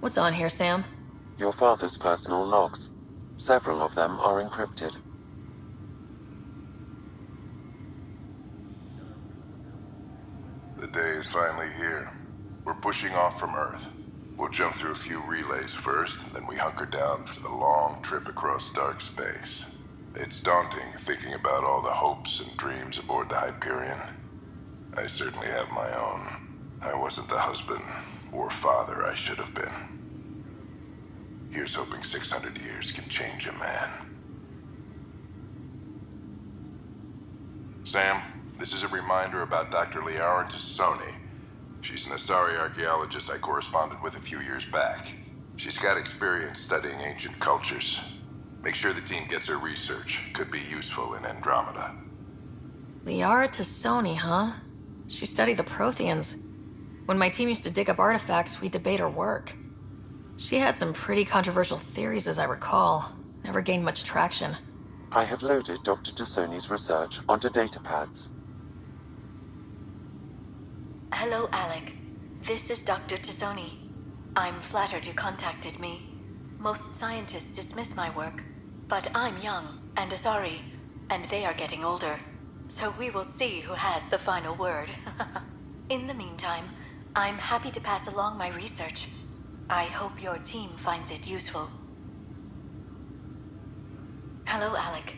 What's on here, Sam? Your father's personal logs. Several of them are encrypted. The day is finally here. We're pushing off from Earth. We'll jump through a few relays first, then we hunker down for the long trip across dark space. It's daunting thinking about all the hopes and dreams aboard the Hyperion. I certainly have my own. I wasn't the husband or father I should have been. Here's hoping 600 years can change a man. Sam, this is a reminder about Dr. Liara Tassoni. She's an Asari archaeologist I corresponded with a few years back. She's got experience studying ancient cultures. Make sure the team gets her research. Could be useful in Andromeda. Liara Tassoni, huh? She studied the Protheans. When my team used to dig up artifacts, we'd debate her work. She had some pretty controversial theories, as I recall. Never gained much traction. I have loaded Dr. Tassoni's research onto datapads. Hello, Alec. This is Dr. Tassoni. I'm flattered you contacted me. Most scientists dismiss my work, but I'm young and Asari, and they are getting older. So we will see who has the final word. In the meantime, I'm happy to pass along my research. I hope your team finds it useful. Hello, Alec.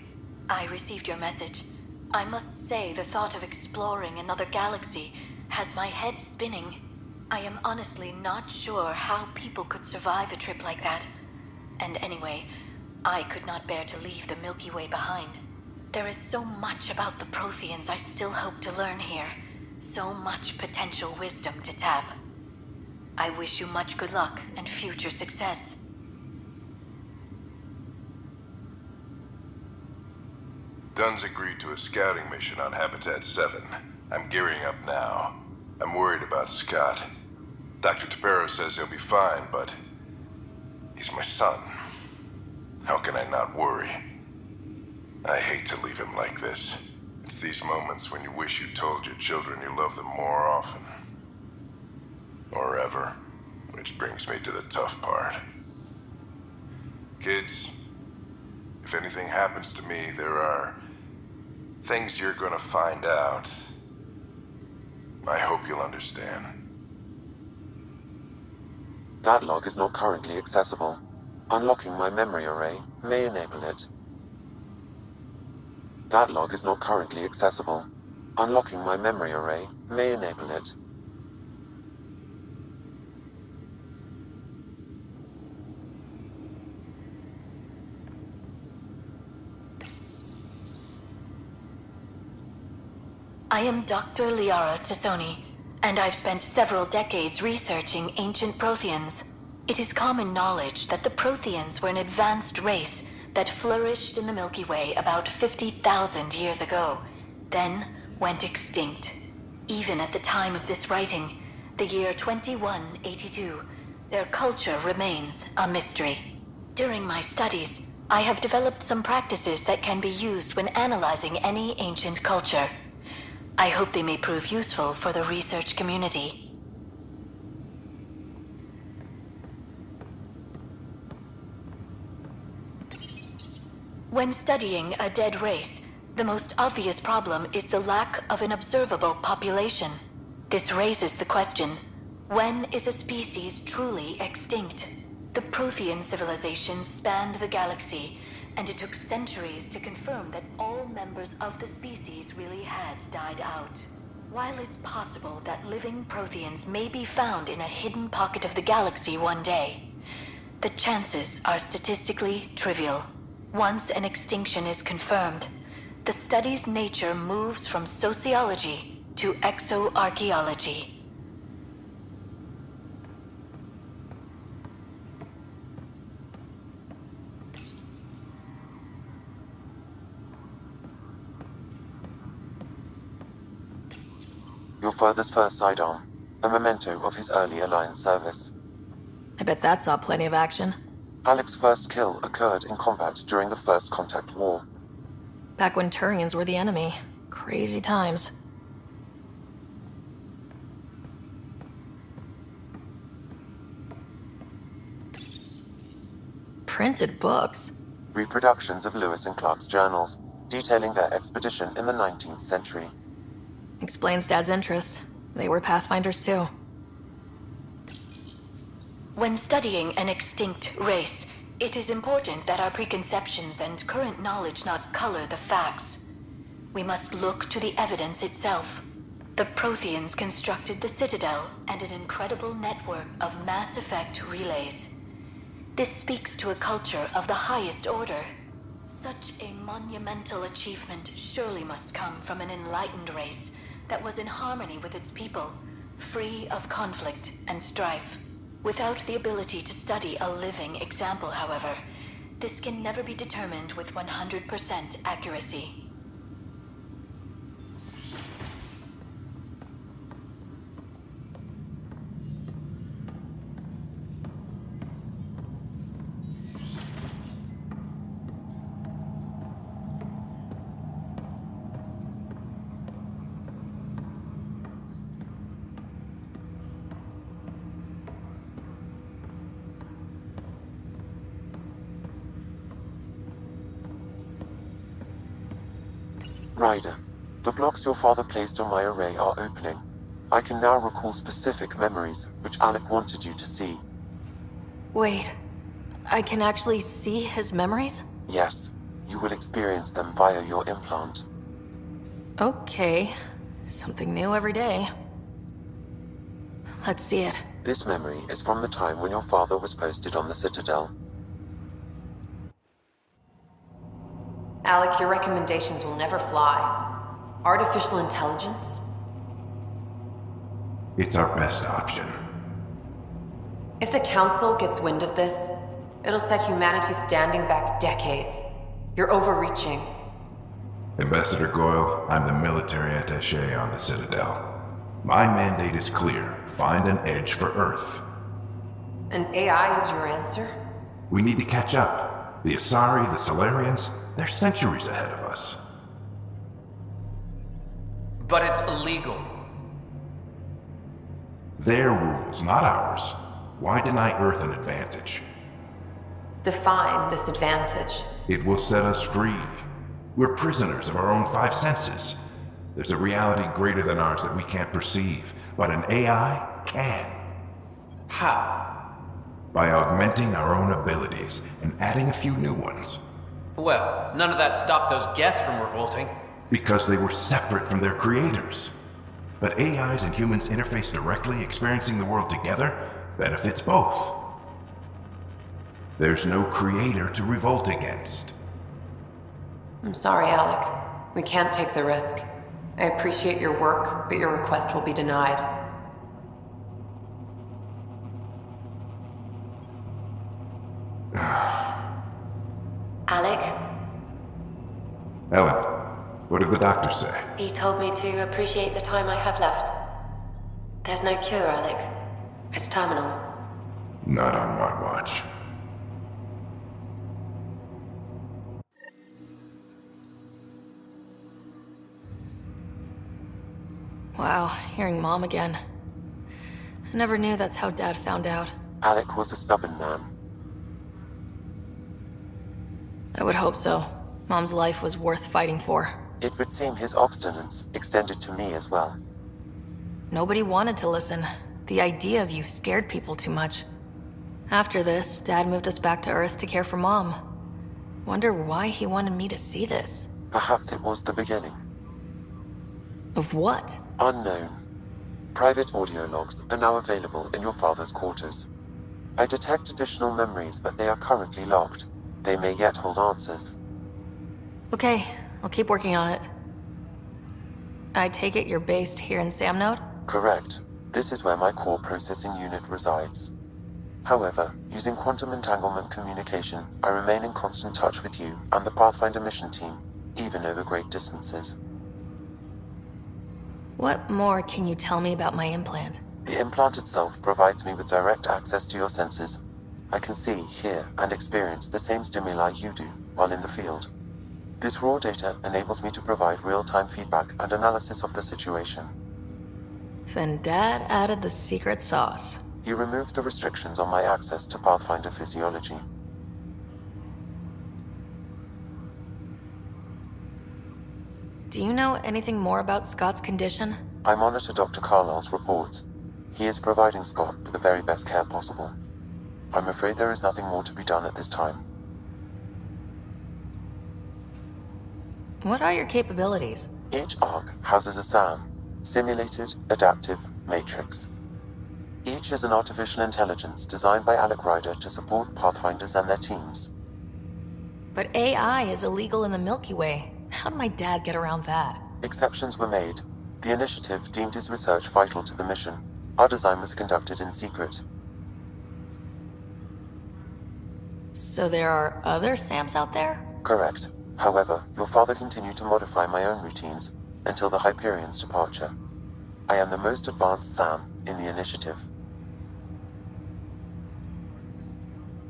I received your message. I must say the thought of exploring another galaxy has my head spinning. I am honestly not sure how people could survive a trip like that. And anyway, I could not bear to leave the Milky Way behind. There is so much about the Protheans I still hope to learn here. So much potential wisdom to tap. I wish you much good luck and future success. Dunn's agreed to a scouting mission on Habitat 7. I'm gearing up now. I'm worried about Scott. Dr. Tapero says he'll be fine, but he's my son. How can I not worry? I hate to leave him like this. It's these moments when you wish you told your children you love them more often. Or ever. Which brings me to the tough part. Kids, if anything happens to me, there are things you're gonna find out. I hope you'll understand. That log is not currently accessible. Unlocking my memory array may enable it. That log is not currently accessible. Unlocking my memory array may enable it. I am Dr. Liara Tassoni, and I've spent several decades researching ancient Protheans. It is common knowledge that the Protheans were an advanced race that flourished in the Milky Way about 50,000 years ago, then went extinct. Even at the time of this writing, the year 2182, their culture remains a mystery. During my studies, I have developed some practices that can be used when analyzing any ancient culture. I hope they may prove useful for the research community. When studying a dead race, the most obvious problem is the lack of an observable population. This raises the question, when is a species truly extinct? The Prothean civilization spanned the galaxy, and it took centuries to confirm that all members of the species really had died out. While it's possible that living Protheans may be found in a hidden pocket of the galaxy one day, the chances are statistically trivial. Once an extinction is confirmed, the study's nature moves from sociology to exoarchaeology. Your father's first sidearm, a memento of his early Alliance service. I bet that saw plenty of action. Alec's first kill occurred in combat during the First Contact War. Back when Turians were the enemy. Crazy times. printed books. Reproductions of Lewis and Clark's journals, detailing their expedition in the 19th century. Explains Dad's interest. They were Pathfinders too. When studying an extinct race, it is important that our preconceptions and current knowledge not color the facts. We must look to the evidence itself. The Protheans constructed the Citadel and an incredible network of mass effect relays. This speaks to a culture of the highest order. Such a monumental achievement surely must come from an enlightened race that was in harmony with its people, free of conflict and strife. Without the ability to study a living example, however, this can never be determined with 100% accuracy. Ryder, the blocks your father placed on my array are opening. I can now recall specific memories, which Alec wanted you to see. Wait, I can actually see his memories? Yes, you will experience them via your implant. Okay, something new every day. Let's see it. This memory is from the time when your father was posted on the Citadel. Alec, your recommendations will never fly. Artificial intelligence? It's our best option. If the Council gets wind of this, it'll set humanity standing back decades. You're overreaching. Ambassador Goyle, I'm the military attaché on the Citadel. My mandate is clear. Find an edge for Earth. And AI is your answer? We need to catch up. The Asari, the Solarians, they're centuries ahead of us. But it's illegal. Their rules, not ours. Why deny Earth an advantage? Define this advantage. It will set us free. We're prisoners of our own five senses. There's a reality greater than ours that we can't perceive, but an AI can. How? By augmenting our own abilities and adding a few new ones. Well, none of that stopped those Geth from revolting. Because they were separate from their creators. But AIs and humans interface directly, experiencing the world together, benefits both. There's no creator to revolt against. I'm sorry, Alec. We can't take the risk. I appreciate your work, but your request will be denied. Alec, Ellen, what did the doctor say? he told me to appreciate the time I have left. There's no cure, Alec. It's terminal. Not on my watch. Wow, hearing Mom again. I never knew that's how Dad found out. Alec was a stubborn man. I would hope so. Mom's life was worth fighting for. It would seem his obstinance extended to me as well. Nobody wanted to listen. The idea of you scared people too much. After this, Dad moved us back to Earth to care for Mom. Wonder why he wanted me to see this. Perhaps it was the beginning. Of what? Unknown. Private audio logs are now available in your father's quarters. I detect additional memories, but they are currently logged. They may yet hold answers. Okay, I'll keep working on it. I take it you're based here in Samnode? Correct. This is where my core processing unit resides. However, using quantum entanglement communication, I remain in constant touch with you and the Pathfinder mission team, even over great distances. What more can you tell me about my implant? The implant itself provides me with direct access to your senses. I can see, hear, and experience the same stimuli you do while in the field. This raw data enables me to provide real-time feedback and analysis of the situation. Then Dad added the secret sauce. You removed the restrictions on my access to Pathfinder physiology. Do you know anything more about Scott's condition? I monitor Dr. Carlisle's reports. He is providing Scott with the very best care possible. I'm afraid there is nothing more to be done at this time. What are your capabilities? Each arc houses a SAM, Simulated Adaptive Matrix. Each is an artificial intelligence designed by Taylor Ryder to support Pathfinders and their teams. But AI is illegal in the Milky Way. How did my dad get around that? Exceptions were made. The initiative deemed his research vital to the mission. Our design was conducted in secret. So there are other SAMs out there? Correct. However, your father continued to modify my own routines until the Hyperion's departure. I am the most advanced SAM in the initiative.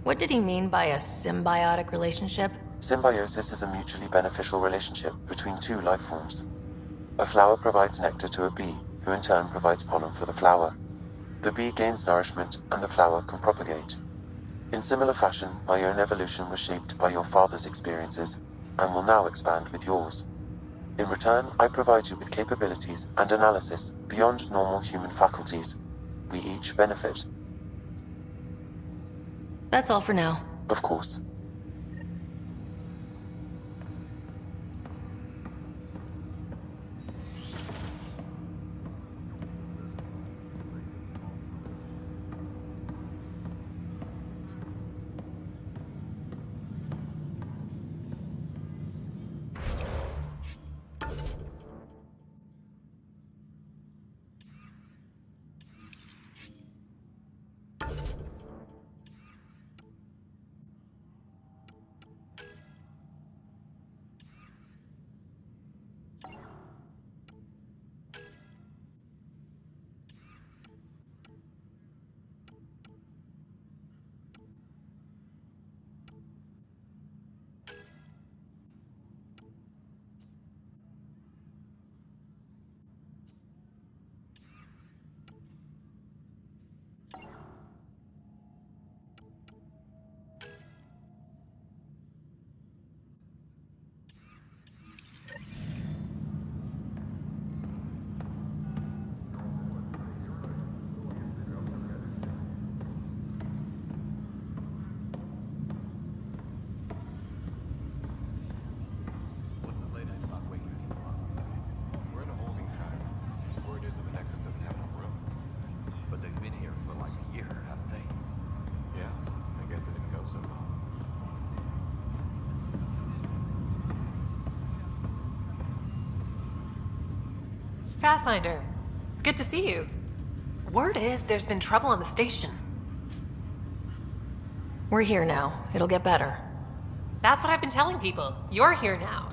What did he mean by a symbiotic relationship? Symbiosis is a mutually beneficial relationship between two life forms. A flower provides nectar to a bee, who in turn provides pollen for the flower. The bee gains nourishment, and the flower can propagate. In similar fashion, my own evolution was shaped by your father's experiences, and will now expand with yours. In return, I provide you with capabilities and analysis beyond normal human faculties. We each benefit. That's all for now. Of course. Pathfinder, it's good to see you. Word is there's been trouble on the station. We're here now. It'll get better. That's what I've been telling people. You're here now.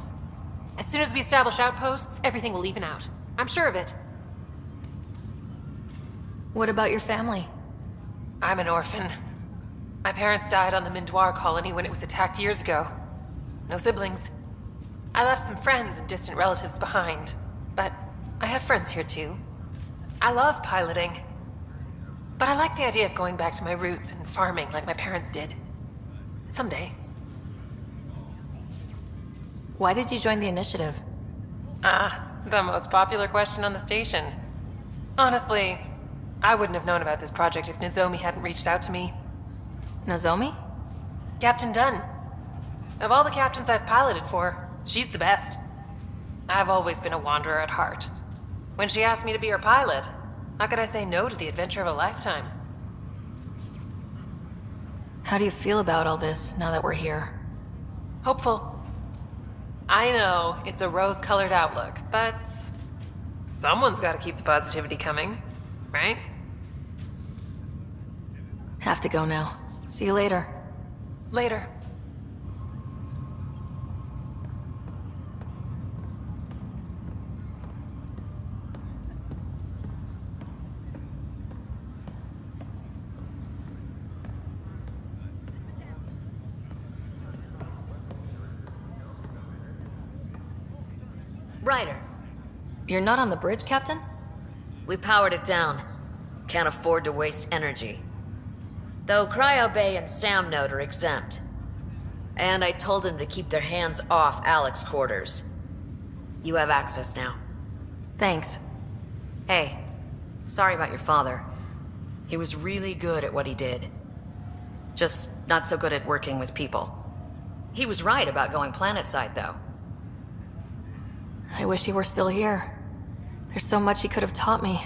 As soon as we establish outposts, everything will even out. I'm sure of it. What about your family? I'm an orphan. My parents died on the Mindoir colony when it was attacked years ago. No siblings. I left some friends and distant relatives behind, but I have friends here too. I love piloting, but I like the idea of going back to my roots and farming like my parents did. Someday. Why did you join the initiative? The most popular question on the station. Honestly, I wouldn't have known about this project if Nozomi hadn't reached out to me. Nozomi? Captain Dunn. Of all the captains I've piloted for, she's the best. I've always been a wanderer at heart. When she asked me to be her pilot, how could I say no to the adventure of a lifetime? How do you feel about all this now that we're here? Hopeful. I know it's a rose-colored outlook, but someone's got to keep the positivity coming, right? Have to go now. See you later. Later. Ryder, You're not on the bridge, Captain? we powered it down. Can't afford to waste energy. Though Cryo Bay and Sam Node are exempt. And I told them to keep their hands off Alec's quarters. You have access now. Thanks. Hey, sorry about your father. He was really good at what he did. Just not so good at working with people. He was right about going planetside, though. I wish he were still here. There's so much he could have taught me.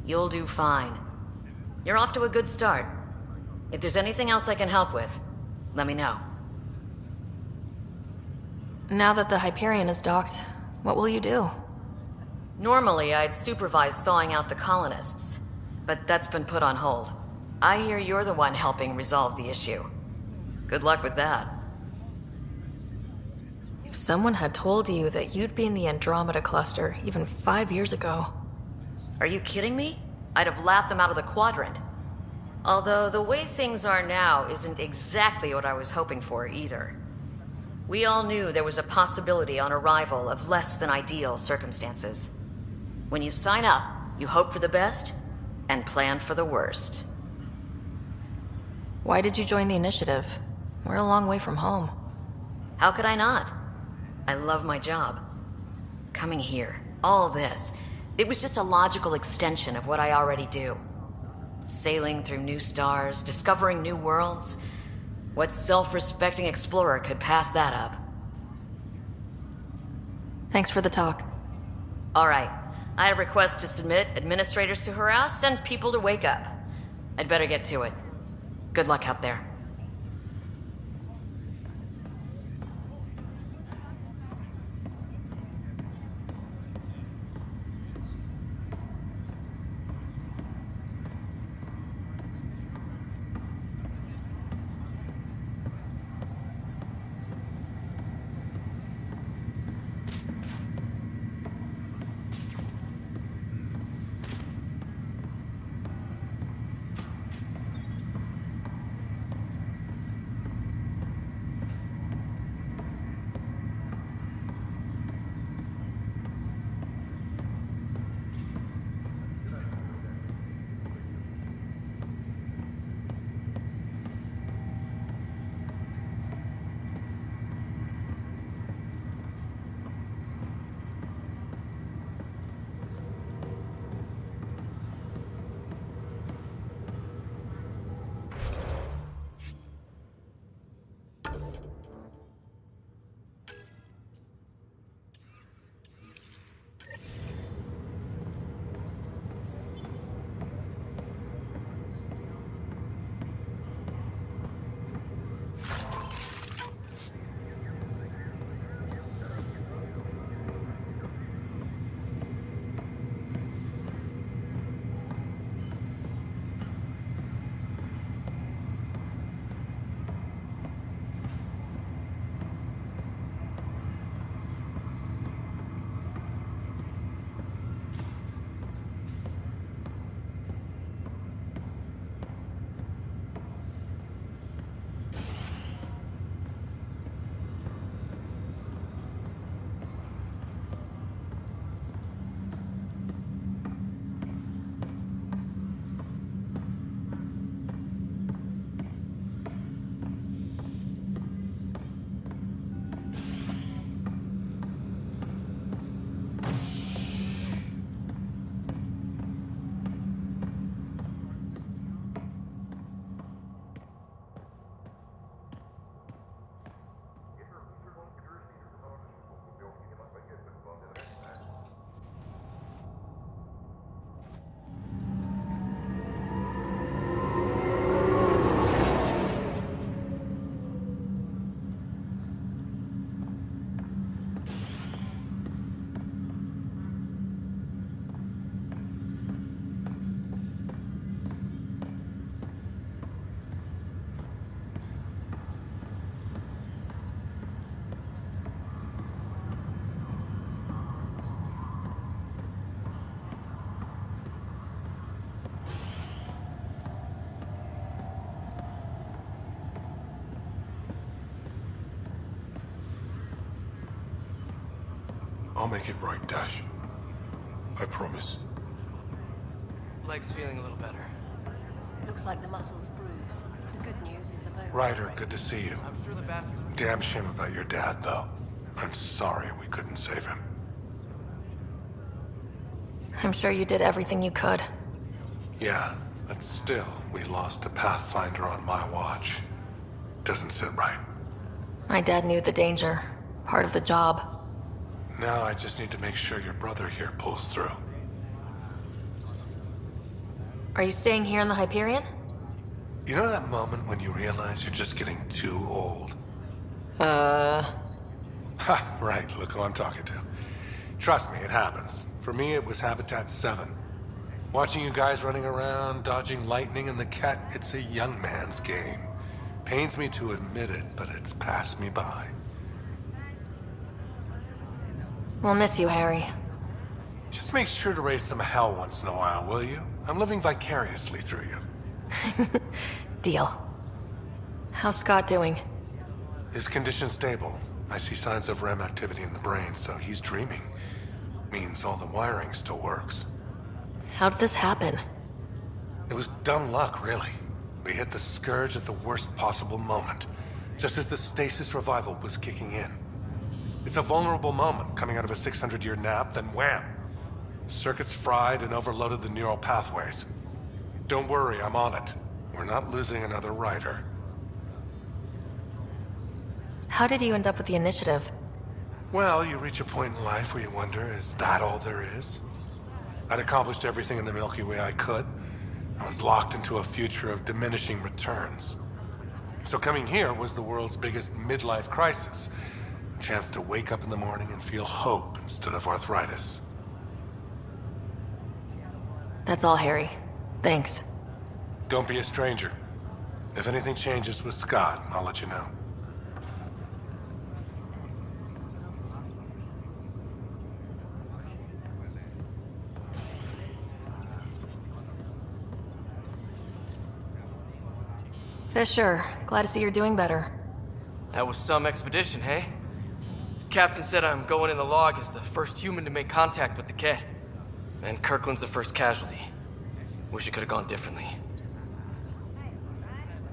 You'll do fine. You're off to a good start. If there's anything else I can help with, let me know. Now that the Hyperion is docked, what will you do? Normally, I'd supervise thawing out the colonists, but that's been put on hold. I hear you're the one helping resolve the issue. Good luck with that. If someone had told you that you'd be in the Andromeda cluster even 5 years ago... Are you kidding me? I'd have laughed them out of the quadrant. Although the way things are now isn't exactly what I was hoping for either. We all knew there was a possibility on arrival of less than ideal circumstances. When you sign up, you hope for the best and plan for the worst. Why did you join the initiative? We're a long way from home. How could I not? I love my job. Coming here, all this, it was just a logical extension of what I already do. Sailing through new stars, discovering new worlds. What self-respecting explorer could pass that up? Thanks for the talk. All right. I have requests to submit, administrators to harass, and people to wake up. I'd better get to it. Good luck out there. I'll make it right, Dash. I promise. Leg's feeling a little better. Looks like the muscle's bruised. The good news is the boat. Ryder, good to see you. I'm sure the bastards will... Damn shame about your dad, though. I'm sorry we couldn't save him. I'm sure you did everything you could. Yeah, but still, we lost a Pathfinder on my watch. Doesn't sit right. My dad knew the danger. Part of the job. Now I just need to make sure your brother here pulls through. Are you staying here in the Hyperion? You know that moment when you realize you're just getting too old? Ha, right, look who I'm talking to. Trust me, it happens. For me, it was Habitat 7. Watching you guys running around, dodging lightning and the cat, it's a young man's game. Pains me to admit it, but it's passed me by. We'll miss you, Harry. Just make sure to raise some hell once in a while, will you? I'm living vicariously through you. Deal. How's Scott doing? His condition's stable. I see signs of REM activity in the brain, so he's dreaming. Means all the wiring still works. How did this happen? It was dumb luck, really. We hit the Scourge at the worst possible moment, just as the stasis revival was kicking in. It's a vulnerable moment coming out of a 600-year nap, then wham! Circuits fried and overloaded the neural pathways. Don't worry, I'm on it. We're not losing another Ryder. How did you end up with the initiative? Well, you reach a point in life where you wonder, is that all there is? I'd accomplished everything in the Milky Way I could. I was locked into a future of diminishing returns. So coming here was the world's biggest midlife crisis. A chance to wake up in the morning and feel hope instead of arthritis. That's all, Harry. Thanks. Don't be a stranger. If anything changes with Scott, I'll let you know. Fisher, glad to see you're doing better. That was some expedition, hey? Captain said I'm going in the log as the first human to make contact with the Kett. And Kirkland's the first casualty. Wish it could have gone differently.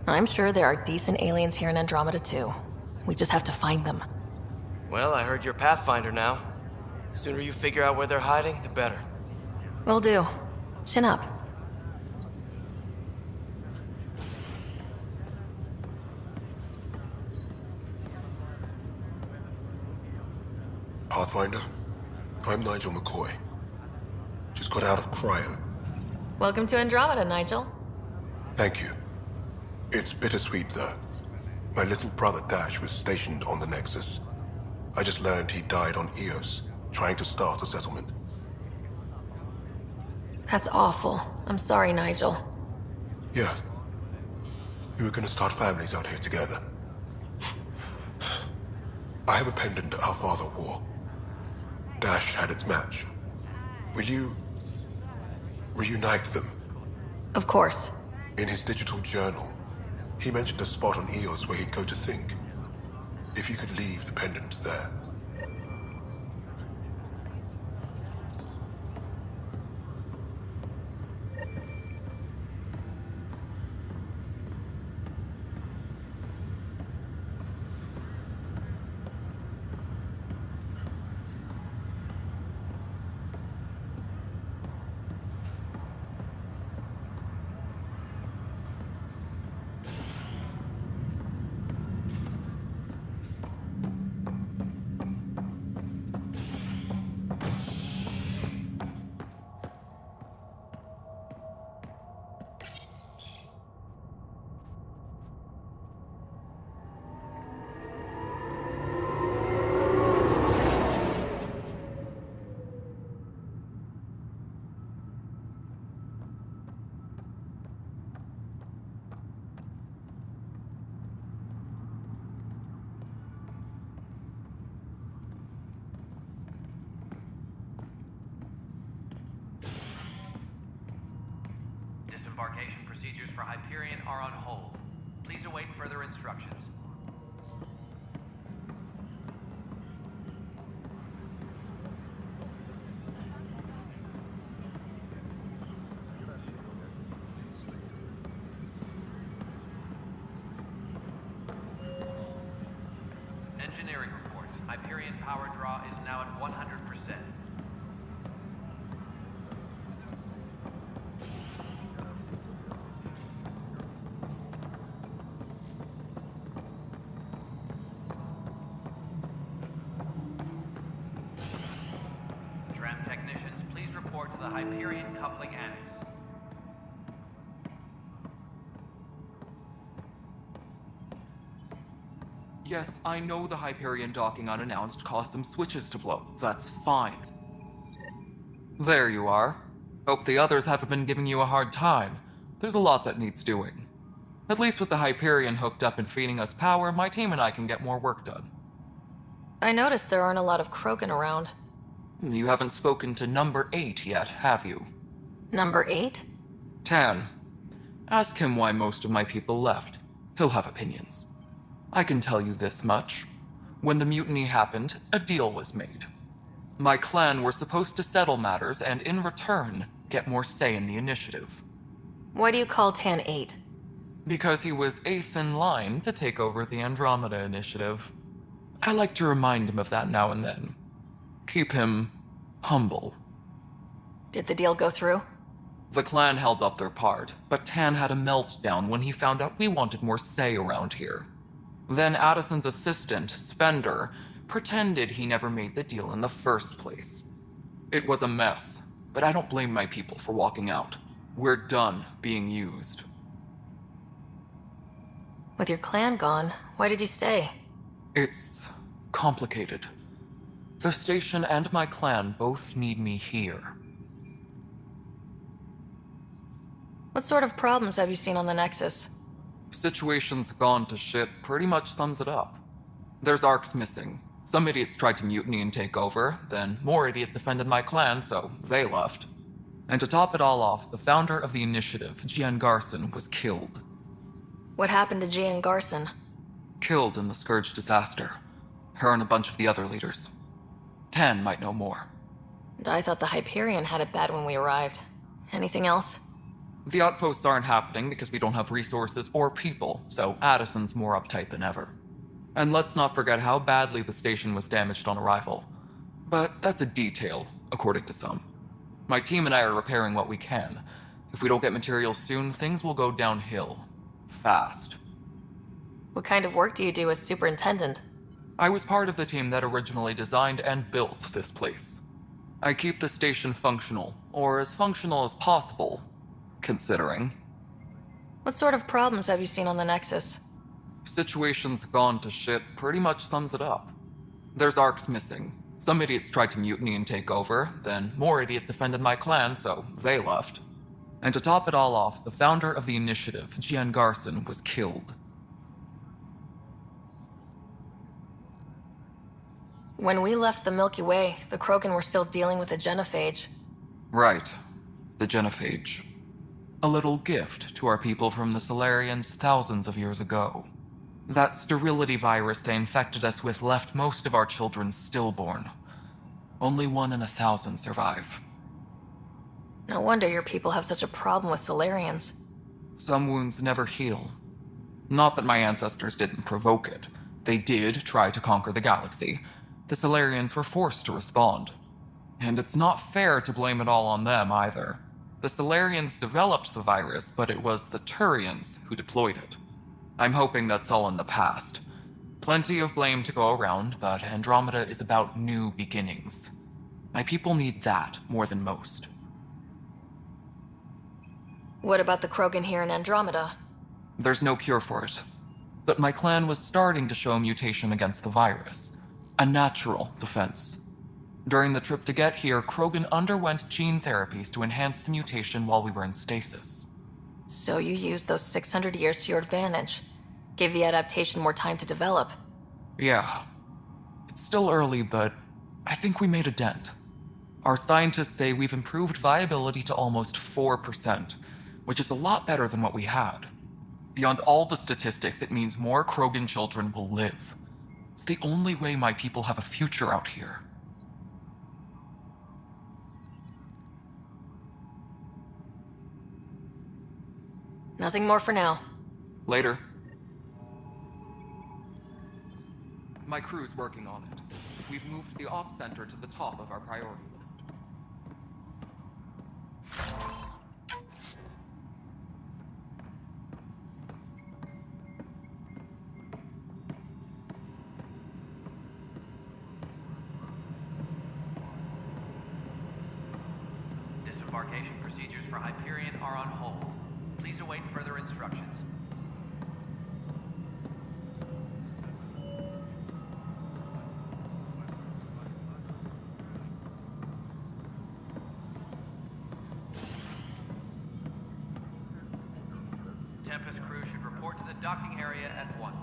I'm sure there are decent aliens here in Andromeda too. We just have to find them. Well, I heard you're Pathfinder now. Sooner you figure out where they're hiding, the better. Will do. Chin up. Pathfinder, I'm Nigel McCoy. Just got out of cryo. Welcome to Andromeda, Nigel. Thank you. It's bittersweet, though. My little brother Dash was stationed on the Nexus. I just learned he died on Eos, trying to start a settlement. That's awful. I'm sorry, Nigel. Yeah. We were gonna start families out here together. I have a pendant our father wore. Dash had its match. Will you reunite them? Of course. In his digital journal, he mentioned a spot on Eos where he'd go to think. If you could leave the pendant there. Disembarkation procedures for Hyperion are on hold. Please await further instructions. Engineering reports. Hyperion power draw is now at 100%. Tram technicians, please report to the Hyperion coupling annex. Yes, I know the Hyperion docking unannounced caused some switches to blow. That's fine. There you are. Hope the others haven't been giving you a hard time. There's a lot that needs doing. At least with the Hyperion hooked up and feeding us power, my team and I can get more work done. I noticed there aren't a lot of Krogan around. You haven't spoken to number 8 yet, have you? Number 8? Tan. Ask him why most of my people left. He'll have opinions. I can tell you this much. When the mutiny happened, a deal was made. My clan were supposed to settle matters and, in return, get more say in the initiative. Why do you call Tan 8? Because he was 8th in line to take over the Andromeda initiative. I like to remind him of that now and then. Keep him humble. Did the deal go through? The clan held up their part, but Tan had a meltdown when he found out we wanted more say around here. Then Addison's assistant, Spender, pretended he never made the deal in the first place. It was a mess, but I don't blame my people for walking out. We're done being used. With your clan gone, why did you stay? It's complicated. The station and my clan both need me here. What sort of problems have you seen on the Nexus? Situation's gone to shit pretty much sums it up. There's arcs missing. Some idiots tried to mutiny and take over, then more idiots offended my clan, so they left. And to top it all off, the founder of the initiative, Gian Garson, was killed. What happened to Gian Garson? Killed in the Scourge disaster. Her and a bunch of the other leaders. Tan might know more. And I thought the Hyperion had it bad when we arrived. Anything else? The outposts aren't happening because we don't have resources or people, so Addison's more uptight than ever. And let's not forget how badly the station was damaged on arrival. But that's a detail, according to some. My team and I are repairing what we can. If we don't get materials soon, things will go downhill. Fast. What kind of work do you do as superintendent? I was part of the team that originally designed and built this place. I keep the station functional, or as functional as possible, considering. What sort of problems have you seen on the Nexus? Situation's gone to shit pretty much sums it up. There's arcs missing. Some idiots tried to mutiny and take over, then more idiots offended my clan, so they left. And to top it all off, the founder of the initiative, Gian Garson, was killed. When we left the Milky Way, the Krogan were still dealing with the genophage. Right. The genophage. A little gift to our people from the Solarians thousands of years ago. That sterility virus they infected us with left most of our children stillborn. Only 1 in 1,000 survive. No wonder your people have such a problem with Solarians. Some wounds never heal. Not that my ancestors didn't provoke it. They did try to conquer the galaxy. The Solarians were forced to respond. And it's not fair to blame it all on them either. The Solarians developed the virus, but it was the Turians who deployed it. I'm hoping that's all in the past. Plenty of blame to go around, but Andromeda is about new beginnings. My people need that more than most. What about the Krogan here in Andromeda? There's no cure for it. But my clan was starting to show mutation against the virus. A natural defense. During the trip to get here, Krogan underwent gene therapies to enhance the mutation while we were in stasis. So you used those 600 years to your advantage. Gave the adaptation more time to develop. Yeah. It's still early, but I think we made a dent. Our scientists say we've improved viability to almost 4%, which is a lot better than what we had. Beyond all the statistics, it means more Krogan children will live. It's the only way my people have a future out here. Nothing more for now. Later. My crew's working on it. We've moved the ops center to the top of our priority list. Disembarkation procedures for Hyperion are on hold. Please await further instructions. Tempest crew should report to the docking area at once.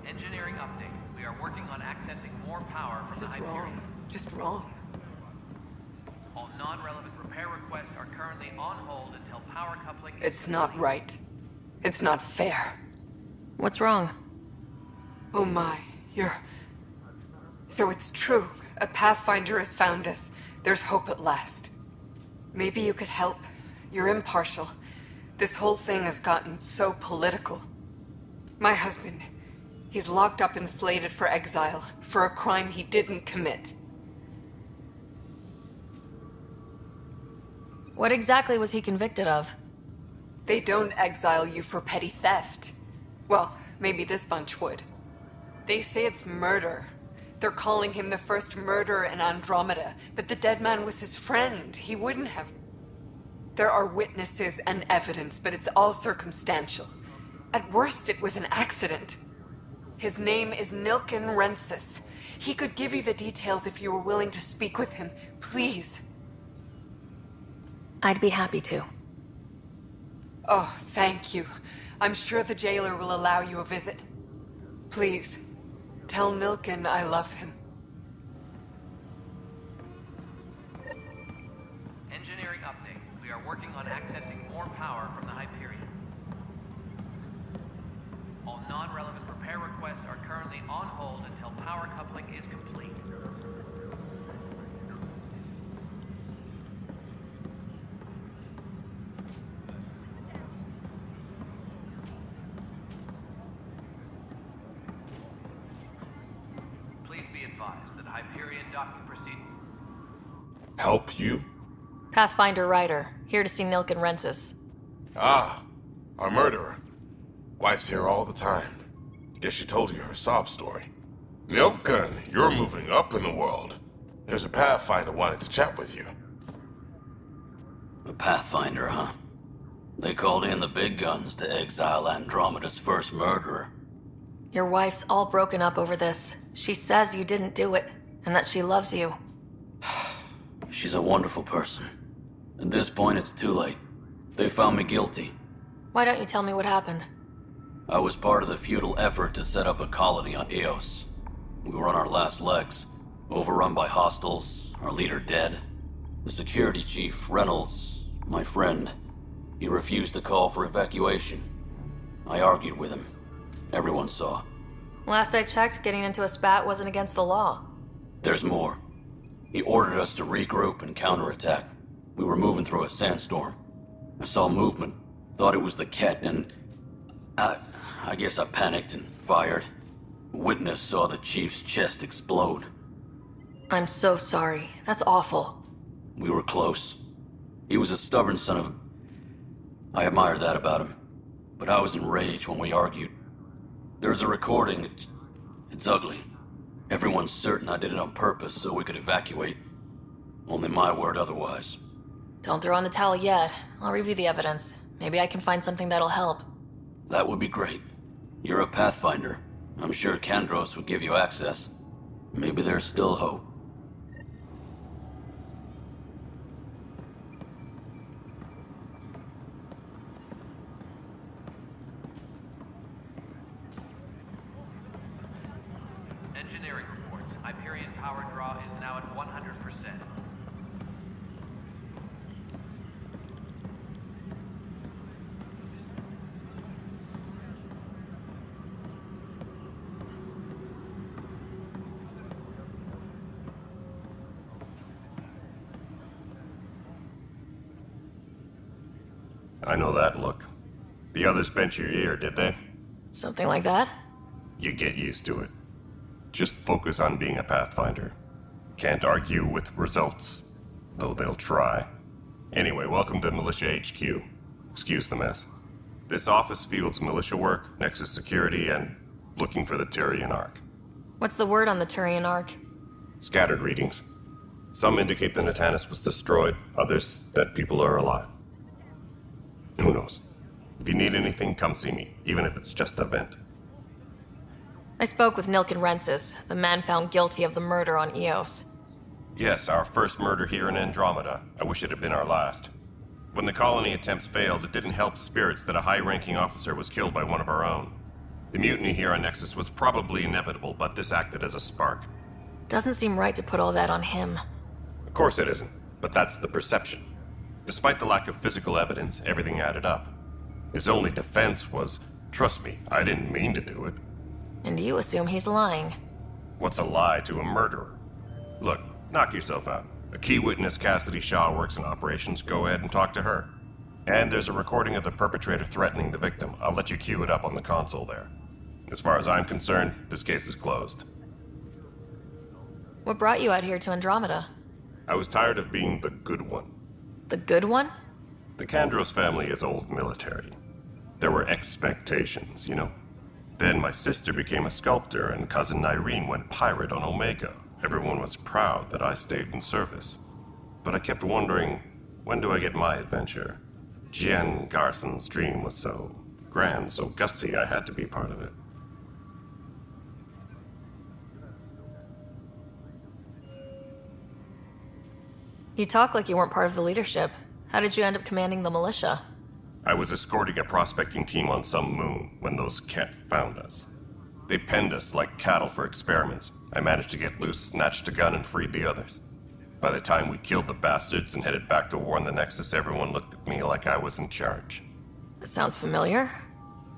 Engineering update. We are working on accessing more power from the Hyperion. Just wrong. All non-relevant repair requests are currently on hold until power coupling is It's not right. It's not fair. What's wrong? Oh my, So it's true. A Pathfinder has found us. There's hope at last. Maybe you could help. You're impartial. This whole thing has gotten so political. My husband, he's locked up and slated for exile for a crime he didn't commit. What exactly was he convicted of? They don't exile you for petty theft. Well, maybe this bunch would. They say it's murder. They're calling him the first murderer in Andromeda, but the dead man was his friend. He wouldn't have. There are witnesses and evidence, but it's all circumstantial. At worst, it was an accident. His name is Nilken Rensis. He could give you the details if you were willing to speak with him. Please. I'd be happy to. Oh, thank you. I'm sure the jailer will allow you a visit. Please, tell Nilken I love him. Engineering update. We are working on accessing more power from the Hyperion. All non-relevant repair requests are currently on hold until power coupling is complete. Please be advised that Hyperion docking proceed. Help you? Pathfinder Ryder, here to see Nilken Rensis. Ah, our murderer. Wife's here all the time. Guess she told you her sob story. Nilken, you're moving up in the world. There's a Pathfinder wanting to chat with you. The Pathfinder, huh? They called in the big guns to exile Andromeda's first murderer. Your wife's all broken up over this. She says you didn't do it, and that she loves you. She's a wonderful person. At this point, it's too late. They found me guilty. Why don't you tell me what happened? I was part of the futile effort to set up a colony on Eos. We were on our last legs, overrun by hostiles, our leader dead. The security chief, Reynolds, my friend, he refused to call for evacuation. I argued with him. Everyone saw. Last I checked, getting into a spat wasn't against the law. There's more. He ordered us to regroup and counterattack. We were moving through a sandstorm. I saw movement, thought it was the Ket, and I guess I panicked and fired. Witness saw the chief's chest explode. I'm so sorry. That's awful. We were close. He was a stubborn son of a... I admired that about him. But I was enraged when we argued. There's a recording. It's ugly. Everyone's certain I did it on purpose so we could evacuate. Only my word otherwise. Don't throw in the towel yet. I'll review the evidence. Maybe I can find something that'll help. That would be great. You're a Pathfinder. I'm sure Kandros would give you access. Maybe there's still hope. Engineering reports. Hyperion power draw is now at 100%. I know that look. The others bent your ear, did they? Something like that? You get used to it. Just focus on being a Pathfinder. Can't argue with results, though they'll try. Anyway, welcome to Militia HQ. Excuse the mess. This office fields militia work, Nexus security, and looking for the Turian Ark. What's the word on the Turian Ark? Scattered readings. Some indicate the Natanus was destroyed, others that people are alive. Who knows? If you need anything, come see me, even if it's just a vent. I spoke with Nilken Rensis, the man found guilty of the murder on Eos. Yes, our first murder here in Andromeda. I wish it had been our last. When the colony attempts failed, it didn't help spirits that a high-ranking officer was killed by one of our own. The mutiny here on Nexus was probably inevitable, but this acted as a spark. Doesn't seem right to put all that on him. Of course it isn't, but that's the perception. Despite the lack of physical evidence, everything added up. His only defense was, trust me, I didn't mean to do it. And you assume he's lying. What's a lie to a murderer? Look, knock yourself out. A key witness, Cassidy Shaw, works in operations. Go ahead and talk to her. And there's a recording of the perpetrator threatening the victim. I'll let you cue it up on the console there. As far as I'm concerned, this case is closed. What brought you out here to Andromeda? I was tired of being the good one. The good one? The Kandros family is old military. There were expectations, you know? Then my sister became a sculptor and cousin Irene went pirate on Omega. Everyone was proud that I stayed in service. But I kept wondering, when do I get my adventure? Jen Garson's dream was so grand, so gutsy, I had to be part of it. You talk like you weren't part of the leadership. How did you end up commanding the militia? I was escorting a prospecting team on some moon when those Ket found us. They penned us like cattle for experiments. I managed to get loose, snatched a gun, and freed the others. By the time we killed the bastards and headed back to warn the Nexus, everyone looked at me like I was in charge. That sounds familiar.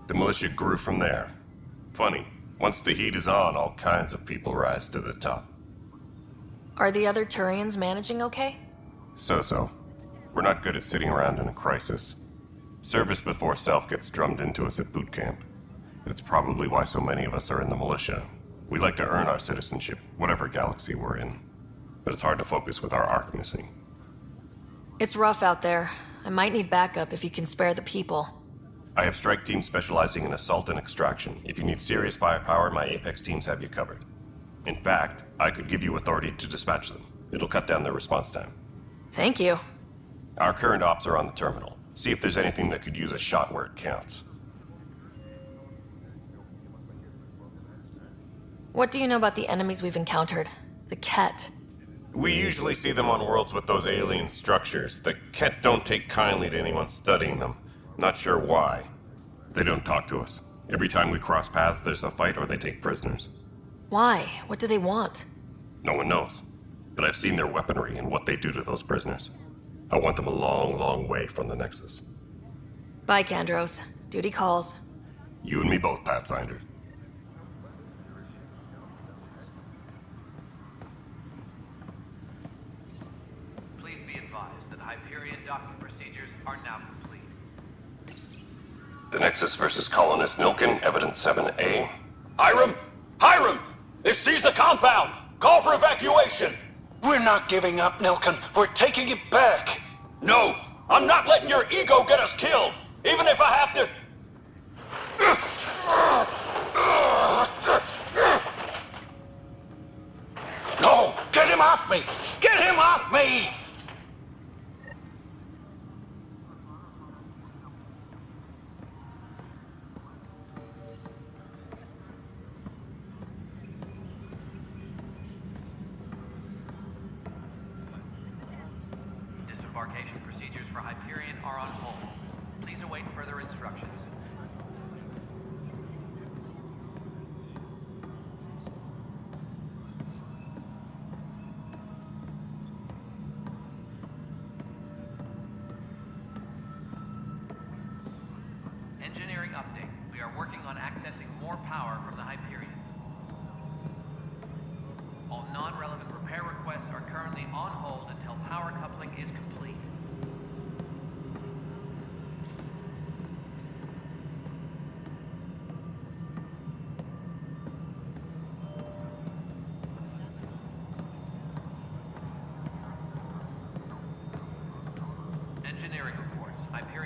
The militia grew from there. Funny, once the heat is on, all kinds of people rise to the top. Are the other Turians managing okay? So-so. We're not good at sitting around in a crisis. Service before self gets drummed into us at boot camp. That's probably why so many of us are in the militia. We like to earn our citizenship, whatever galaxy we're in. But it's hard to focus with our arc missing. It's rough out there. I might need backup if you can spare the people. I have strike teams specializing in assault and extraction. If you need serious firepower, my Apex teams have you covered. In fact, I could give you authority to dispatch them. It'll cut down their response time. Thank you. Our current ops are on the terminal. See if there's anything that could use a shot where it counts. What do you know about the enemies we've encountered? The Ket. We usually see them on worlds with those alien structures. The Ket don't take kindly to anyone studying them. Not sure why. They don't talk to us. Every time we cross paths, there's a fight or they take prisoners. Why? What do they want? No one knows. But I've seen their weaponry and what they do to those prisoners. I want them a long, long way from the Nexus. Bye, Kandros. Duty calls. You and me both, Pathfinder. Please be advised that Hyperion docking procedures are now complete. The Nexus versus Colonist Nilken, Evidence 7A. Hiram! Hiram! They've seized the compound! Call for evacuation! We're not giving up, Nilken. We're taking it back. No! I'm not letting your ego get us killed! Even if I have to... No! Get him off me! Get him off me! Disembarkation procedures for Hyperion are on hold. Please await further instructions. Engineering update. We are working on accessing more power from the Hyperion. All non-relevant repair requests are currently on hold until power coupling is complete.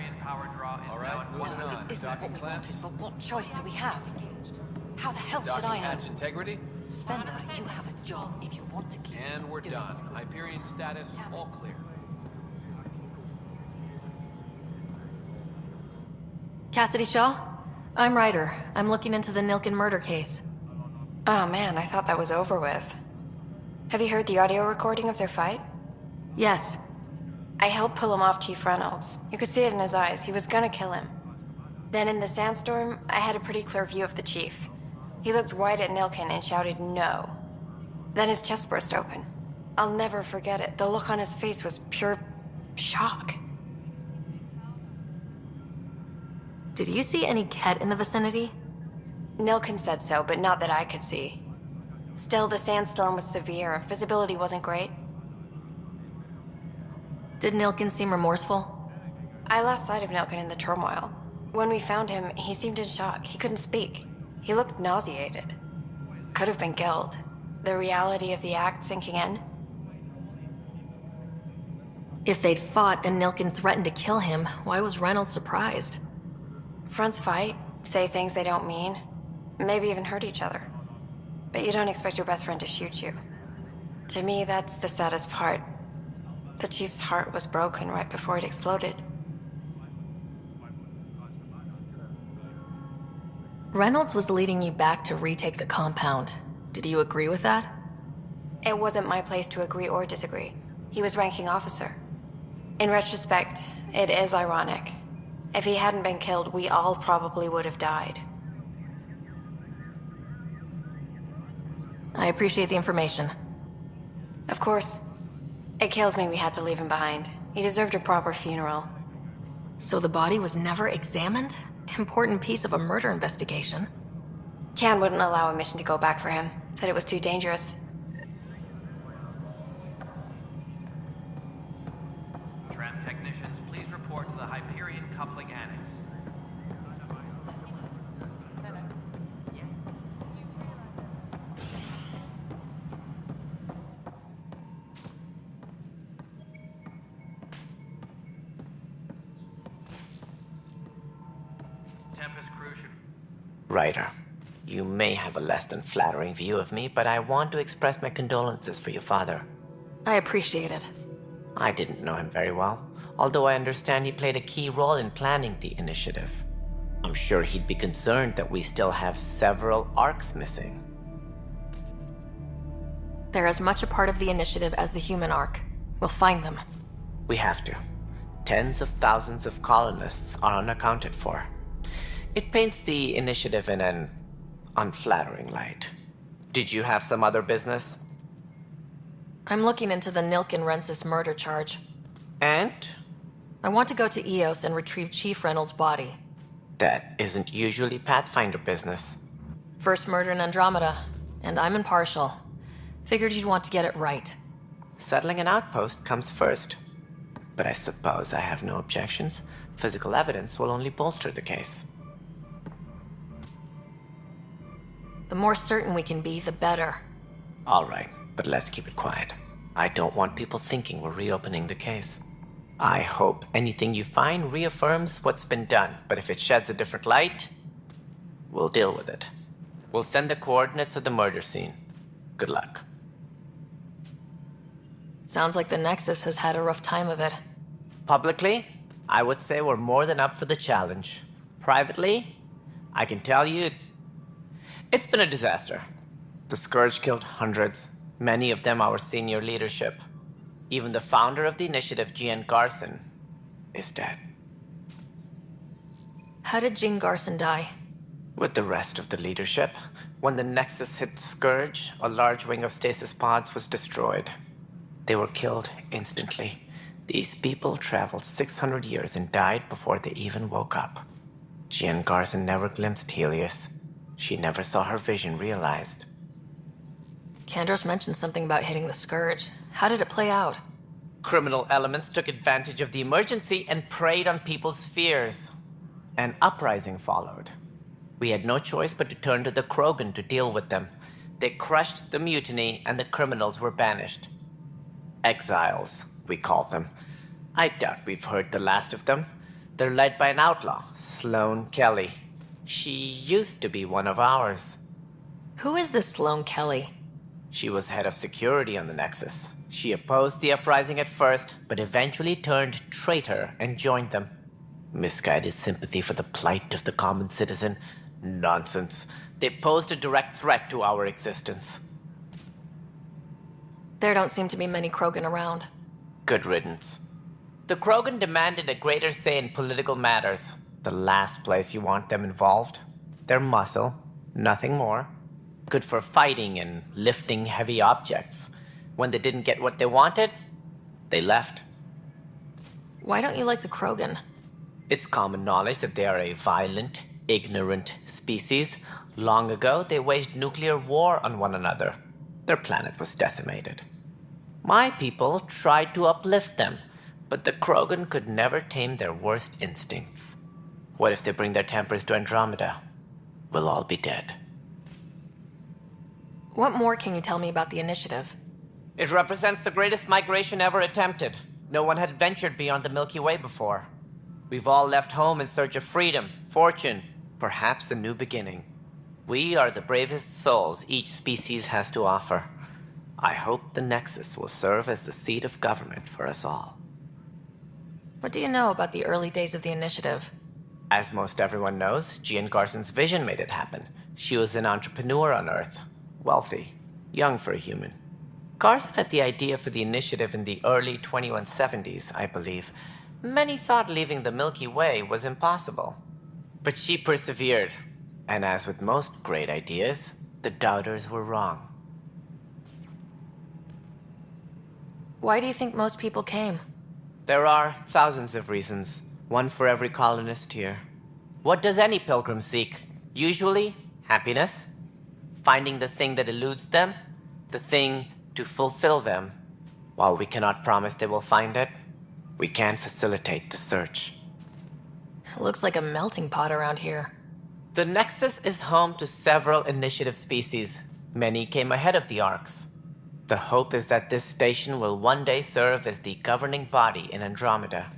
Hyperion power draw is All now right, at moving 100. on. Docking clamps. But what choice do we have? How the hell should Docking I know? hatch integrity. Spender, you have a job if you want to keep And we're doing done. it. Hyperion status, all clear. Cassidy Shaw? I'm Ryder. I'm looking into the Nilken murder case. Oh man, I thought that was over with. Have you heard the audio recording of their fight? Yes. I helped pull him off Chief Reynolds. You could see it in his eyes. He was gonna kill him. Then in the sandstorm, I had a pretty clear view of the chief. He looked right at Nilken and shouted no. Then his chest burst open. I'll never forget it. The look on his face was pure shock. Did you see any Ket in the vicinity? Nilken said so, but not that I could see. Still, the sandstorm was severe. Visibility wasn't great. Did Nilken seem remorseful? I lost sight of Nilken in the turmoil. When we found him, he seemed in shock. He couldn't speak. He looked nauseated. Could have been guilt. The reality of the act sinking in. If they'd fought and Nilken threatened to kill him, why was Reynolds surprised? Fronts fight, say things they don't mean, maybe even hurt each other. But you don't expect your best friend to shoot you. To me, that's the saddest part. The chief's heart was broken right before it exploded. Reynolds was leading you back to retake the compound. Did you agree with that? It wasn't my place to agree or disagree. He was ranking officer. In retrospect, it is ironic. If he hadn't been killed, we all probably would have died. I appreciate the information. Of course. It kills me we had to leave him behind. He deserved a proper funeral. So the body was never examined? Important piece of a murder investigation. Tian wouldn't allow a mission to go back for him. Said it was too dangerous. Tram technicians, please report to the Hyperion coupling annex. Tempest crew should... Ryder, you may have a less than flattering view of me, but I want to express my condolences for your father. I appreciate it. I didn't know him very well, although I understand he played a key role in planning the initiative. I'm sure he'd be concerned that we still have several arcs missing. They're as much a part of the initiative as the human arc. We'll find them. We have to. Tens of thousands of colonists are unaccounted for. It paints the initiative in an unflattering light. Did you have some other business? I'm looking into the Nilken-Rensis murder charge. And? I want to go to Eos and retrieve Chief Reynolds' body. That isn't usually Pathfinder business. First murder in Andromeda, and I'm impartial. Figured you'd want to get it right. Settling an outpost comes first. But I suppose I have no objections. Physical evidence will only bolster the case. The more certain we can be, the better. All right, but let's keep it quiet. I don't want people thinking we're reopening the case. I hope anything you find reaffirms what's been done, but if it sheds a different light, we'll deal with it. We'll send the coordinates of the murder scene. Good luck. Sounds like the Nexus has had a rough time of it. Publicly, I would say we're more than up for the challenge. Privately, I can tell you, it's been a disaster. The Scourge killed hundreds, many of them our senior leadership. Even the founder of the initiative, Jean Garson, is dead. How did Jean Garson die? With the rest of the leadership, when the Nexus hit the Scourge, a large wing of stasis pods was destroyed. They were killed instantly. These people traveled 600 years and died before they even woke up. Jean Garson never glimpsed Helios. She never saw her vision realized. Kandros mentioned something about hitting the Scourge. How did it play out? Criminal elements took advantage of the emergency and preyed on people's fears. An uprising followed. We had no choice but to turn to the Krogan to deal with them. They crushed the mutiny and the criminals were banished. Exiles, we call them. I doubt we've heard the last of them. They're led by an outlaw, Sloane Kelly. She used to be one of ours. Who is this Sloane Kelly? She was head of security on the Nexus. She opposed the uprising at first, but eventually turned traitor and joined them. Misguided sympathy for the plight of the common citizen? Nonsense. They posed a direct threat to our existence. There don't seem to be many Krogan around. Good riddance. The Krogan demanded a greater say in political matters. The last place you want them involved. Their muscle, nothing more. Good for fighting and lifting heavy objects. When they didn't get what they wanted, they left. Why don't you like the Krogan? It's common knowledge that they are a violent, ignorant species. Long ago, they waged nuclear war on one another. Their planet was decimated. My people tried to uplift them, but the Krogan could never tame their worst instincts. What if they bring their tempers to Andromeda? We'll all be dead. What more can you tell me about the Initiative? It represents the greatest migration ever attempted. No one had ventured beyond the Milky Way before. We've all left home in search of freedom, fortune, perhaps a new beginning. We are the bravest souls each species has to offer. I hope the Nexus will serve as the seat of government for us all. What do you know about the early days of the Initiative? As most everyone knows, Jean Garson's vision made it happen. She was an entrepreneur on Earth. Wealthy. Young for a human. Garson had the idea for the Initiative in the early 2170s, I believe. Many thought leaving the Milky Way was impossible. But she persevered. And as with most great ideas, the doubters were wrong. Why do you think most people came? There are thousands of reasons, one for every colonist here. What does any pilgrim seek? Usually, happiness. Finding the thing that eludes them, the thing to fulfill them. While we cannot promise they will find it, we can facilitate the search. It looks like a melting pot around here. The Nexus is home to several Initiative species. Many came ahead of the Arks. The hope is that this station will one day serve as the governing body in Andromeda.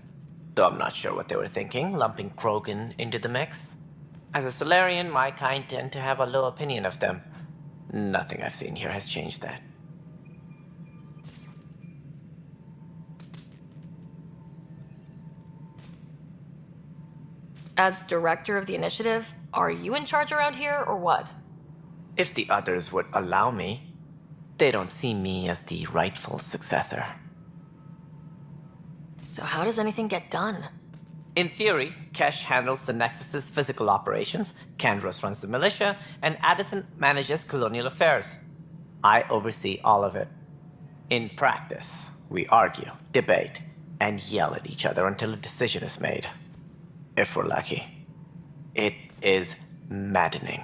Though I'm not sure what they were thinking, lumping Krogan into the mix. As a Solarian, my kind tend to have a low opinion of them. Nothing I've seen here has changed that. As director of the Initiative, are you in charge around here, or what? If the others would allow me. They don't see me as the rightful successor. So how does anything get done? In theory, Kesh handles the Nexus's physical operations, Kandros runs the militia, and Addison manages colonial affairs. I oversee all of it. In practice, we argue, debate, and yell at each other until a decision is made. If we're lucky. It is maddening.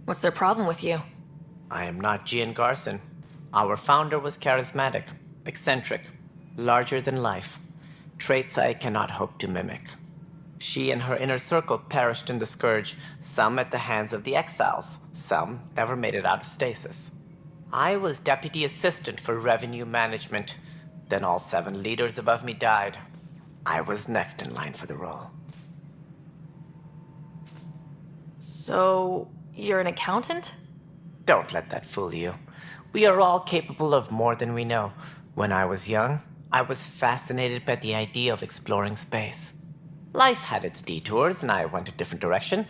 What's their problem with you? I am not Jean Garson. Our founder was charismatic, eccentric, larger than life. Traits I cannot hope to mimic. She and her inner circle perished in the Scourge, some at the hands of the Exiles, some never made it out of stasis. I was deputy assistant for revenue management. Then all 7 leaders above me died. I was next in line for the role. So, you're an accountant? Don't let that fool you. We are all capable of more than we know. When I was young, I was fascinated by the idea of exploring space. Life had its detours, and I went a different direction.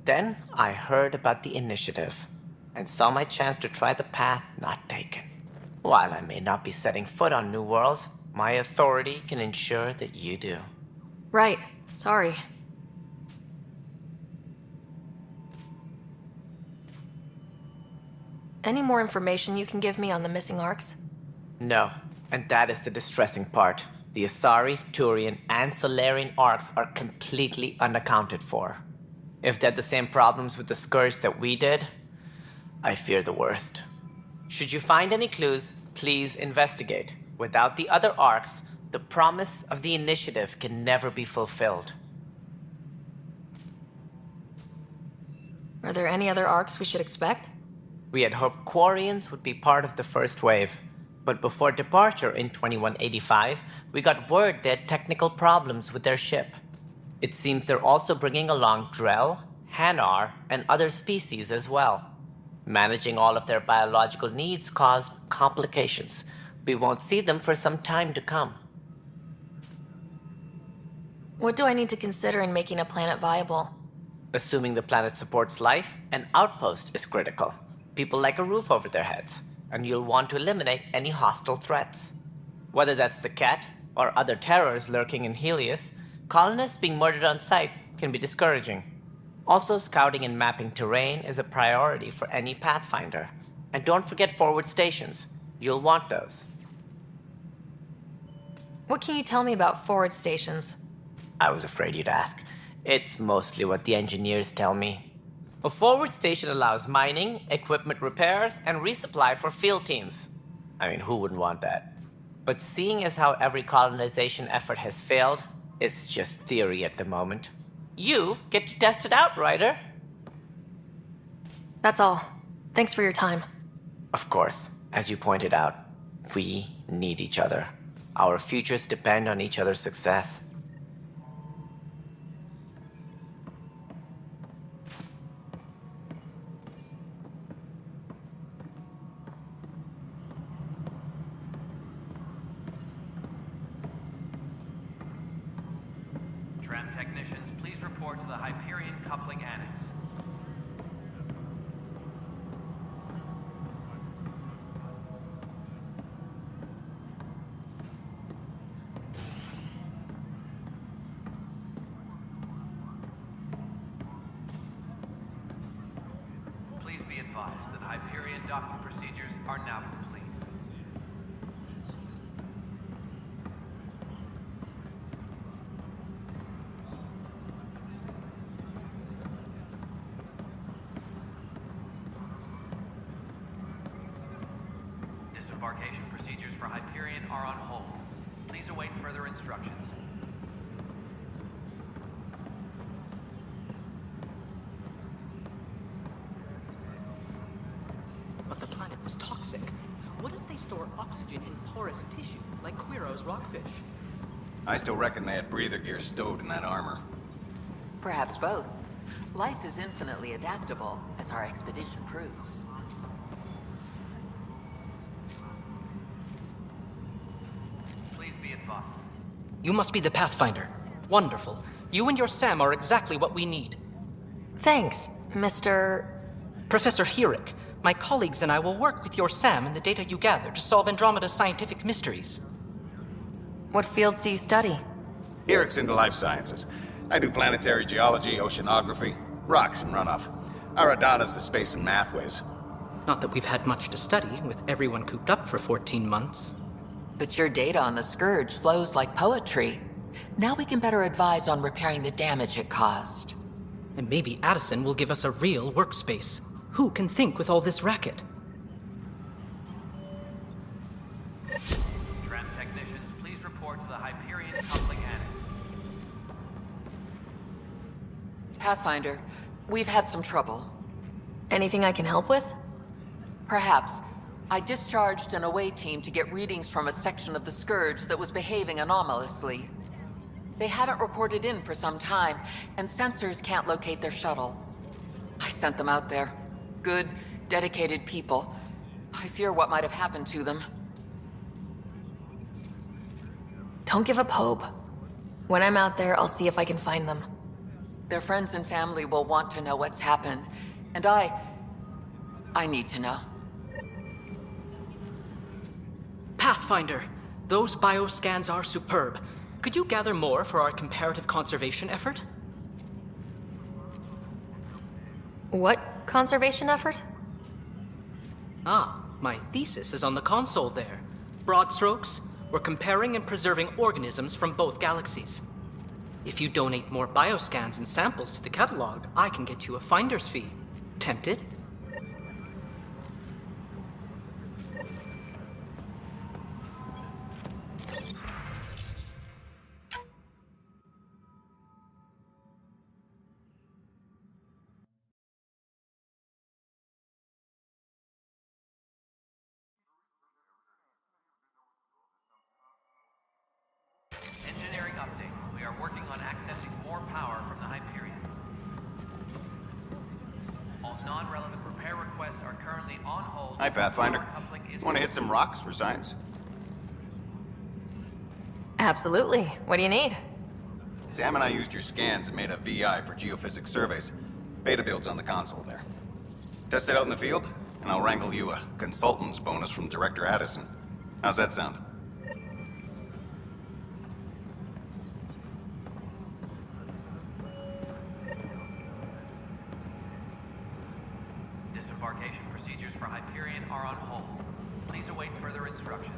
Then I heard about the Initiative, and saw my chance to try the path not taken. While I may not be setting foot on new worlds, my authority can ensure that you do. Right. Sorry. Any more information you can give me on the missing Arks? No, and that is the distressing part. The Asari, Turian, and Solarian Arks are completely unaccounted for. If they had the same problems with the Scourge that we did, I fear the worst. Should you find any clues, please investigate. Without the other Arks, the promise of the Initiative can never be fulfilled. Are there any other Arks we should expect? We had hoped Quarians would be part of the first wave. But before departure in 2185, we got word they had technical problems with their ship. It seems they're also bringing along Drell, Hanar, and other species as well. Managing all of their biological needs caused complications. We won't see them for some time to come. What do I need to consider in making a planet viable? Assuming the planet supports life, an outpost is critical. People like a roof over their heads, and you'll want to eliminate any hostile threats. Whether that's the Ket or other terrors lurking in Helios, colonists being murdered on sight can be discouraging. Also, scouting and mapping terrain is a priority for any Pathfinder. And don't forget forward stations. You'll want those. What can you tell me about forward stations? I was afraid you'd ask. It's mostly what the engineers tell me. A forward station allows mining, equipment repairs, and resupply for field teams. I mean, who wouldn't want that? But seeing as how every colonization effort has failed, it's just theory at the moment. You get to test it out, Ryder. That's all. Thanks for your time. Of course, as you pointed out, we need each other. Our futures depend on each other's success. Tram technicians, please report to the Hyperion Coupling Annex. Please be advised that Hyperion docking procedures are now complete. Disembarkation procedures for Hyperion are on hold. Please await further instructions. But the planet was toxic. What if they store oxygen in porous tissue, like Quiro's rockfish? I still reckon they had breather gear stowed in that armor. Perhaps both. Life is infinitely adaptable, as our expedition proves. Please be advised. You must be the Pathfinder. Wonderful. You and your Sam are exactly what we need. Thanks, Mr. Professor Herrick, my colleagues and I will work with your Sam and the data you gather to solve Andromeda's scientific mysteries. What fields do you study? Eric's into life sciences. I do planetary geology, oceanography, rocks and runoff. Aradana's the space and mathways. Not that we've had much to study, with everyone cooped up for 14 months. But your data on the Scourge flows like poetry. Now we can better advise on repairing the damage it caused. And maybe Addison will give us a real workspace. Who can think with all this racket? Tram technicians, please report to the Hyperion Coupling Annex. Pathfinder, we've had some trouble. Anything I can help with? Perhaps. I discharged an away team to get readings from a section of the Scourge that was behaving anomalously. They haven't reported in for some time, and sensors can't locate their shuttle. I sent them out there. Good, dedicated people. I fear what might have happened to them. Don't give up hope. When I'm out there, I'll see if I can find them. Their friends and family will want to know what's happened, and I need to know. Pathfinder, those bioscans are superb. Could you gather more for our comparative conservation effort? What conservation effort? Ah, my thesis is on the console there. Broad strokes, we're comparing and preserving organisms from both galaxies. If you donate more bioscans and samples to the catalog, I can get you a finder's fee. Tempted? Hi, Pathfinder. Want to hit some rocks for science? Absolutely. What do you need? Sam and I used your scans and made a VI for geophysics surveys. Beta builds on the console there. Test it out in the field, and I'll wrangle you a consultant's bonus from Director Addison. How's that sound? Disembarkation procedures for Hyperion are on hold. Please await further instructions.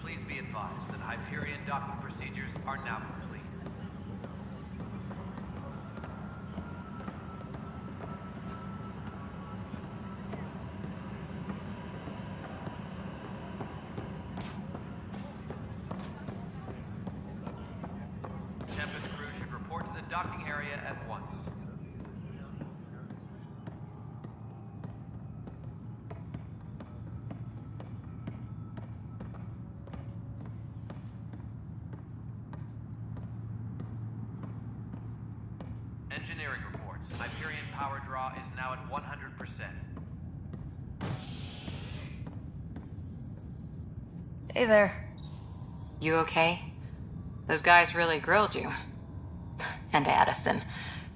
Please be advised that Hyperion docking procedures are now complete. Tempest crew should report to the docking area at once. Engineering reports. Hyperion power draw is now at 100%. Hey there. You okay? Those guys really grilled you. And Addison.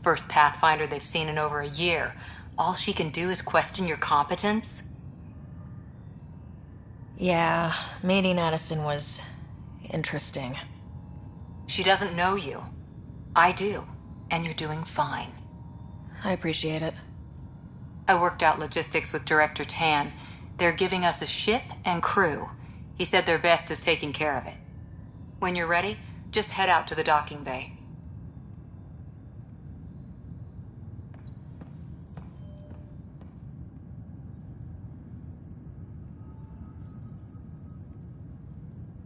First Pathfinder they've seen in over a year. All she can do is question your competence? Yeah, meeting Addison was interesting. She doesn't know you. I do. And you're doing fine. I appreciate it. I worked out logistics with Director Tan. They're giving us a ship and crew. He said their best is taking care of it. When you're ready, just head out to the docking bay.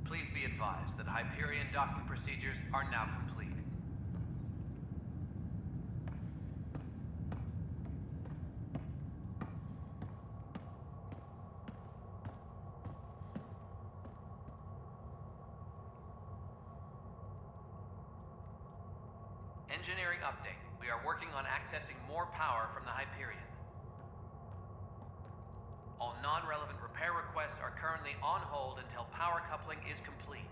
Please be advised that Hyperion docking procedures are now complete. Engineering update. We are working on accessing more power from the Hyperion. All non-relevant repair requests are currently on hold until power coupling is complete.